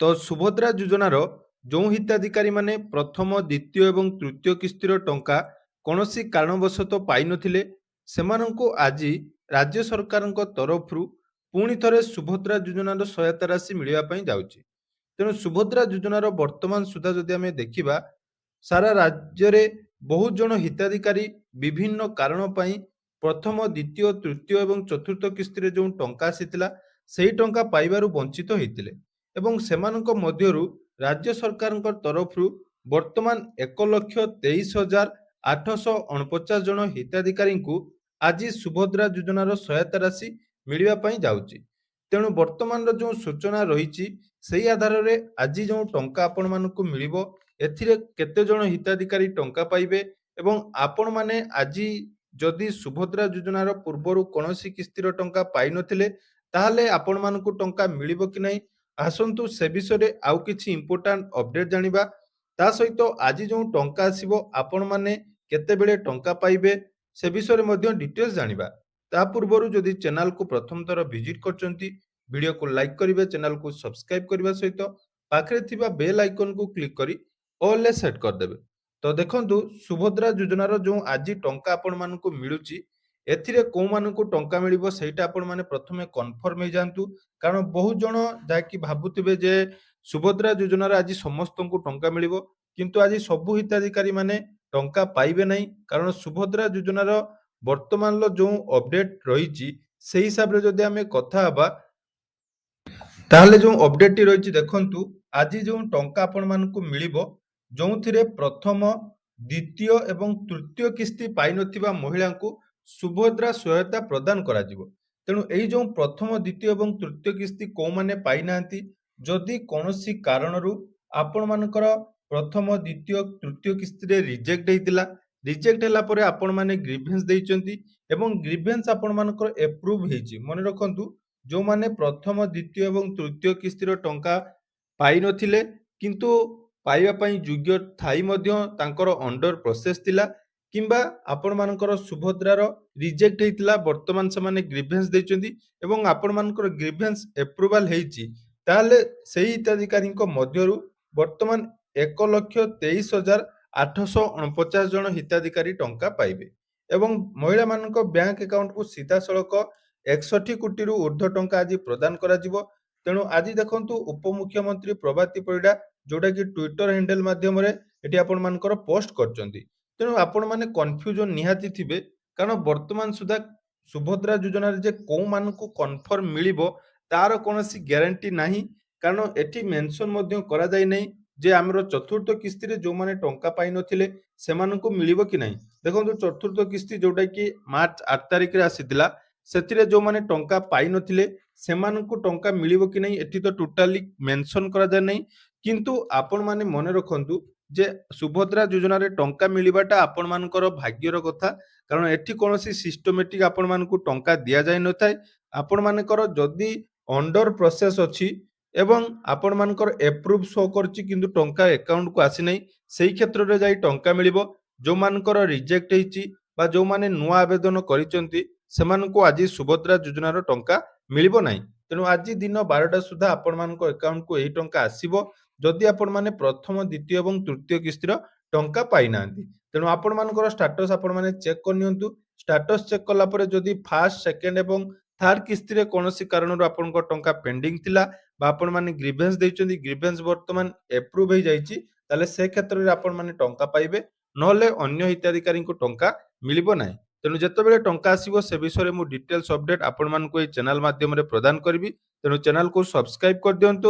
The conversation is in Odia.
ତ ସୁଭଦ୍ରା ଯୋଜନାର ଯେଉଁ ହିତାଧିକାରୀମାନେ ପ୍ରଥମ ଦ୍ୱିତୀୟ ଏବଂ ତୃତୀୟ କିସ୍ତିର ଟଙ୍କା କୌଣସି କାରଣବଶତଃ ପାଇନଥିଲେ ସେମାନଙ୍କୁ ଆଜି ରାଜ୍ୟ ସରକାରଙ୍କ ତରଫରୁ ପୁଣି ଥରେ ସୁଭଦ୍ରା ଯୋଜନାର ସହାୟତା ରାଶି ମିଳିବା ପାଇଁ ଯାଉଛି। ତେଣୁ ସୁଭଦ୍ରା ଯୋଜନାର ବର୍ତ୍ତମାନ ସୁଦ୍ଧା ଯଦି ଆମେ ଦେଖିବା ସାରା ରାଜ୍ୟରେ ବହୁତ ଜଣ ହିତାଧିକାରୀ ବିଭିନ୍ନ କାରଣ ପାଇଁ ପ୍ରଥମ ଦ୍ୱିତୀୟ ତୃତୀୟ ଏବଂ ଚତୁର୍ଥ କିସ୍ତିରେ ଯେଉଁ ଟଙ୍କା ଆସିଥିଲା ସେହି ଟଙ୍କା ପାଇବାରୁ ବଞ୍ଚିତ ହୋଇଥିଲେ ଏବଂ ସେମାନଙ୍କ ମଧ୍ୟରୁ ରାଜ୍ୟ ସରକାରଙ୍କ ତରଫରୁ ବର୍ତ୍ତମାନ 1,23,849 ଜଣ ହିତାଧିକାରୀଙ୍କୁ ଆଜି ସୁଭଦ୍ରା ଯୋଜନାର ସହାୟତା ରାଶି ମିଳିବା ପାଇଁ ଯାଉଛି। ତେଣୁ ବର୍ତ୍ତମାନର ଯେଉଁ ସୂଚନା ରହିଛି ସେହି ଆଧାରରେ ଆଜି ଯେଉଁ ଟଙ୍କା ଆପଣମାନଙ୍କୁ ମିଳିବ ଏଥିରେ କେତେ ଜଣ ହିତାଧିକାରୀ ଟଙ୍କା ପାଇବେ ଏବଂ ଆପଣମାନେ ଆଜି ଯଦି ସୁଭଦ୍ରା ଯୋଜନାର ପୂର୍ବରୁ କୌଣସି କିସ୍ତିର ଟଙ୍କା ପାଇନଥିଲେ ତାହେଲେ ଆପଣମାନଙ୍କୁ ଟଙ୍କା ମିଳିବ କି ନାହିଁ ଆସନ୍ତୁ ସେ ବିଷୟରେ ଆଉ କିଛି ଇମ୍ପୋର୍ଟାଣ୍ଟ ଅପଡେଟ୍ ଜାଣିବା। ତା ସହିତ ଆଜି ଯେଉଁ ଟଙ୍କା ଆସିବ ଆପଣମାନେ କେତେବେଳେ ଟଙ୍କା ପାଇବେ ସେ ବିଷୟରେ ମଧ୍ୟ ଡିଟେଲ୍ସ ଜାଣିବା। ତା ପୂର୍ବରୁ ଯଦି ଚ୍ୟାନେଲକୁ ପ୍ରଥମ ଥର ଭିଜିଟ୍ କରିଛନ୍ତି ଭିଡ଼ିଓକୁ ଲାଇକ୍ କରିବେ, ଚ୍ୟାନେଲକୁ ସବସ୍କ୍ରାଇବ୍ କରିବା ସହିତ ପାଖରେ ଥିବା ବେଲ୍ ଆଇକନକୁ କ୍ଲିକ୍ କରି ଅଲ୍ରେ ସେଟ୍ କରିଦେବେ। ତ ଦେଖନ୍ତୁ ସୁଭଦ୍ରା ଯୋଜନାର ଯେଉଁ ଆଜି ଟଙ୍କା ଆପଣମାନଙ୍କୁ ମିଳୁଛି ଏଥିରେ କୋଉମାନଙ୍କୁ ଟଙ୍କା ମିଳିବ ସେଇଟା ଆପଣମାନେ ପ୍ରଥମେ କନଫର୍ମ ହେଇଯାଆନ୍ତୁ, କାରଣ ବହୁତ ଜଣ ଯାହାକି ଭାବୁଥିବେ ଯେ ସୁଭଦ୍ରା ଯୋଜନାର ଆଜି ସମସ୍ତଙ୍କୁ ଟଙ୍କା ମିଳିବ କିନ୍ତୁ ଆଜି ସବୁ ହିତାଧିକାରୀ ମାନେ ଟଙ୍କା ପାଇବେ ନାହିଁ, କାରଣ ସୁଭଦ୍ରା ଯୋଜନାର ବର୍ତ୍ତମାନର ଯେଉଁ ଅପଡେଟ୍ ରହିଛି ସେହି ହିସାବରେ ଯଦି ଆମେ କଥା ହେବା ତାହେଲେ ଯେଉଁ ଅପଡେଟଟି ରହିଛି ଦେଖନ୍ତୁ ଆଜି ଯେଉଁ ଟଙ୍କା ଆପଣମାନଙ୍କୁ ମିଳିବ ଯେଉଁଥିରେ ପ୍ରଥମ ଦ୍ୱିତୀୟ ଏବଂ ତୃତୀୟ କିସ୍ତି ପାଇନଥିବା ମହିଳାଙ୍କୁ ସୁଭଦ୍ରା ସହାୟତା ପ୍ରଦାନ କରାଯିବ। ତେଣୁ ଏଇ ଯେଉଁ ପ୍ରଥମ ଦ୍ୱିତୀୟ ଏବଂ ତୃତୀୟ କିସ୍ତି କୋଉମାନେ ପାଇନାହାନ୍ତି ଯଦି କୌଣସି କାରଣରୁ ଆପଣମାନଙ୍କର ପ୍ରଥମ ଦ୍ୱିତୀୟ ତୃତୀୟ କିସ୍ତିରେ ରିଜେକ୍ଟ ହେଲା ପରେ ଆପଣମାନେ ଗ୍ରିଭେନ୍ସ ଦେଇଛନ୍ତି ଏବଂ ଗ୍ରିଭେନ୍ସ ଆପଣମାନଙ୍କର ଏପ୍ରୁଭ ହେଇଛି। ମନେ ରଖନ୍ତୁ ଯେଉଁମାନେ ପ୍ରଥମ ଦ୍ୱିତୀୟ ଏବଂ ତୃତୀୟ କିସ୍ତିର ଟଙ୍କା ପାଇନଥିଲେ କିନ୍ତୁ ପାଇବା ପାଇଁ ଯୋଗ୍ୟ ଥାଇ ମଧ୍ୟ ତାଙ୍କର ଅଣ୍ଡର ପ୍ରୋସେସ ଥିଲା କିମ୍ବା ଆପଣମାନଙ୍କର ସୁଭଦ୍ରାର ରିଜେକ୍ଟ ହେଇଥିଲା ବର୍ତ୍ତମାନ ସେମାନେ ଗ୍ରିଭେନ୍ସ ଦେଇଛନ୍ତି ଏବଂ ଆପଣମାନଙ୍କର ଗ୍ରିଭେନ୍ସ ଏପ୍ରୁଭାଲ ହେଇଛି ତାହେଲେ ସେହି ହିତାଧିକାରୀଙ୍କ ମଧ୍ୟରୁ ବର୍ତ୍ତମାନ 1,23,849 ଜଣ ହିତାଧିକାରୀ ଟଙ୍କା ପାଇବେ ଏବଂ ମହିଳାମାନଙ୍କ ବ୍ୟାଙ୍କ ଆକାଉଣ୍ଟକୁ ସିଧାସଳଖ 61 କୋଟିରୁ ଉର୍ଦ୍ଧ୍ୱ ଟଙ୍କା ଆଜି ପ୍ରଦାନ କରାଯିବ। ତେଣୁ ଆଜି ଦେଖନ୍ତୁ ଉପମୁଖ୍ୟମନ୍ତ୍ରୀ ପ୍ରଭାତୀ ପରିଡ଼ା ଯୋଉଟାକି ଟ୍ୱିଟର ହ୍ୟାଣ୍ଡେଲ ମାଧ୍ୟମରେ ଏଠି ଆପଣମାନଙ୍କର ପୋଷ୍ଟ କରିଛନ୍ତି। ତେଣୁ ଆପଣମାନେ କନଫ୍ୟୁଜନ ନିହାତି ଥିବେ କାରଣ ବର୍ତ୍ତମାନ ସୁଦ୍ଧା ସୁଭଦ୍ରା ଯୋଜନାରେ ଯେ କୋଉମାନଙ୍କୁ କନଫର୍ମ ମିଳିବ ତାର କୌଣସି ଗ୍ୟାରେଣ୍ଟି ନାହିଁ, କାରଣ ଏଠି ମେନସନ ମଧ୍ୟ କରାଯାଇ ନାହିଁ ଯେ ଆମର ଚତୁର୍ଥ କିସ୍ତିରେ ଯେଉଁମାନେ ଟଙ୍କା ପାଇନଥିଲେ ସେମାନଙ୍କୁ ମିଳିବ କି ନାହିଁ। ଦେଖନ୍ତୁ ଚତୁର୍ଥ କିସ୍ତି ଯୋଉଟାକି ମାର୍ଚ୍ଚ 8 ତାରିଖରେ ଆସିଥିଲା ସେଥିରେ ଯେଉଁମାନେ ଟଙ୍କା ପାଇନଥିଲେ ସେମାନଙ୍କୁ ଟଙ୍କା ମିଳିବ କି ନାହିଁ ଏଠି ତ ଟୋଟାଲି ମେନସନ କରାଯାଏ ନାହିଁ, କିନ୍ତୁ ଆପଣମାନେ ମନେ ରଖନ୍ତୁ ଯେ ସୁଭଦ୍ରା ଯୋଜନାରେ ଟଙ୍କା ମିଳିବାଟା ଆପଣମାନଙ୍କର ଭାଗ୍ୟର କଥା, କାରଣ ଏଠି କୌଣସି ସିଷ୍ଟମେଟିକ ଆପଣମାନଙ୍କୁ ଟଙ୍କା ଦିଆଯାଇ ନଥାଏ। ଆପଣମାନଙ୍କର ଯଦି ଅଣ୍ଡର ପ୍ରୋସେସ ଅଛି ଏବଂ ଆପଣମାନଙ୍କର ଏପ୍ରୁଭ ଶୋ କରୁଛି କିନ୍ତୁ ଟଙ୍କା ଆକାଉଣ୍ଟକୁ ଆସିନାହିଁ ସେହି କ୍ଷେତ୍ରରେ ଯାଇ ଟଙ୍କା ମିଳିବ। ଯେଉଁମାନଙ୍କର ରିଜେକ୍ଟ ହେଇଛି ବା ଯେଉଁମାନେ ନୂଆ ଆବେଦନ କରିଛନ୍ତି ସେମାନଙ୍କୁ ଆଜି ସୁଭଦ୍ରା ଯୋଜନାର ଟଙ୍କା ମିଳିବ ନାହିଁ। ତେଣୁ ଆଜି ଦିନ 12ଟା ସୁଦ୍ଧା ଆପଣମାନଙ୍କ ଆକାଉଣ୍ଟକୁ ଏହି ଟଙ୍କା ଆସିବ ଯଦି ଆପଣମାନେ ପ୍ରଥମ ଦ୍ୱିତୀୟ ଏବଂ ତୃତୀୟ କିସ୍ତିର ଟଙ୍କା ପାଇନାହାନ୍ତି। ତେଣୁ ଆପଣମାନଙ୍କର ଷ୍ଟାଟସ ଆପଣମାନେ ଚେକ୍ କରିନିଅନ୍ତୁ। ଷ୍ଟାଟସ ଚେକ୍ କଲା ପରେ ଯଦି ଫାର୍ଷ୍ଟ ସେକେଣ୍ଡ ଏବଂ ଥାର୍ଡ କିସ୍ତିରେ କୌଣସି କାରଣରୁ ଆପଣଙ୍କ ଟଙ୍କା ପେଣ୍ଡିଂ ଥିଲା ବା ଆପଣମାନେ ଗ୍ରିଭେନ୍ସ ଦେଇଛନ୍ତି ଗ୍ରିଭେନ୍ସ ବର୍ତ୍ତମାନ ଏପ୍ରୁଭ ହେଇଯାଇଛି ତାହେଲେ ସେ କ୍ଷେତ୍ରରେ ଆପଣମାନେ ଟଙ୍କା ପାଇବେ, ନହେଲେ ଅନ୍ୟ ହିତାଧିକାରୀଙ୍କୁ ଟଙ୍କା ମିଳିବ ନାହିଁ। ତେଣୁ ଯେତେବେଳେ ଟଙ୍କା ଆସିବ ସେ ବିଷୟରେ ମୁଁ ଡିଟେଲ୍ସ ଅପଡେଟ୍ ଆପଣମାନଙ୍କୁ ଏହି ଚ୍ୟାନେଲ ମାଧ୍ୟମରେ ପ୍ରଦାନ କରିବି। ତେଣୁ ଚ୍ୟାନେଲକୁ ସବସ୍କ୍ରାଇବ କରିଦିଅନ୍ତୁ